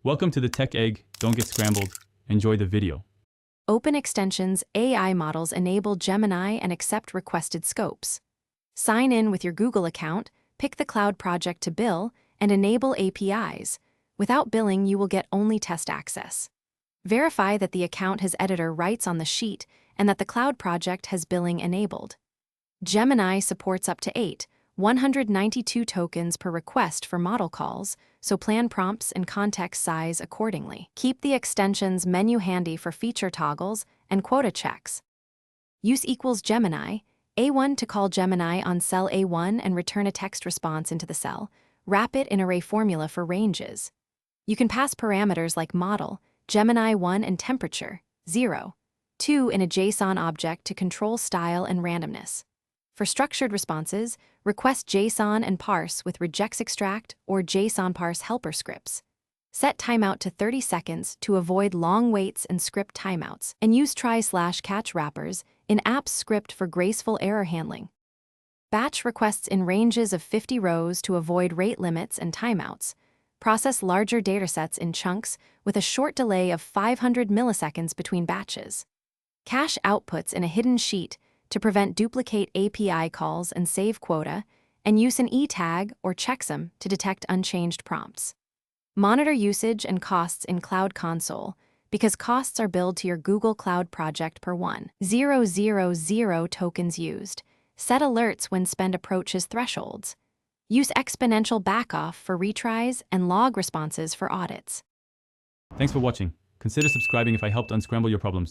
Welcome to the Tech Egg. Don't get scrambled. Enjoy the video. Open Extensions AI models enable Gemini and accept requested scopes. Sign in with your Google account, pick the cloud project to bill, and enable APIs. Without billing, you will get only test access. Verify that the account has editor rights on the sheet and that the cloud project has billing enabled. Gemini supports up to 192 tokens per request for model calls, so plan prompts and context size accordingly. Keep the extensions menu handy for feature toggles and quota checks. Use equals Gemini, A1 to call Gemini on cell A1 and return a text response into the cell. Wrap it in array formula for ranges. You can pass parameters like model, Gemini 1 and temperature, 0, 2 in a JSON object to control style and randomness. For structured responses, request JSON and parse with regex extract or JSON parse helper scripts. Set timeout to 30 seconds to avoid long waits and script timeouts, and use try/catch wrappers in apps script for graceful error handling. Batch requests in ranges of 50 rows to avoid rate limits and timeouts. Process larger datasets in chunks with a short delay of 500 milliseconds between batches. Cache outputs in a hidden sheet to prevent duplicate API calls and save quota, and use an E-tag or checksum to detect unchanged prompts. Monitor usage and costs in Cloud Console, because costs are billed to your Google Cloud project per 1,000 tokens used. Set alerts when spend approaches thresholds. Use exponential backoff for retries and log responses for audits. Thanks for watching. Consider subscribing if I helped unscramble your problems.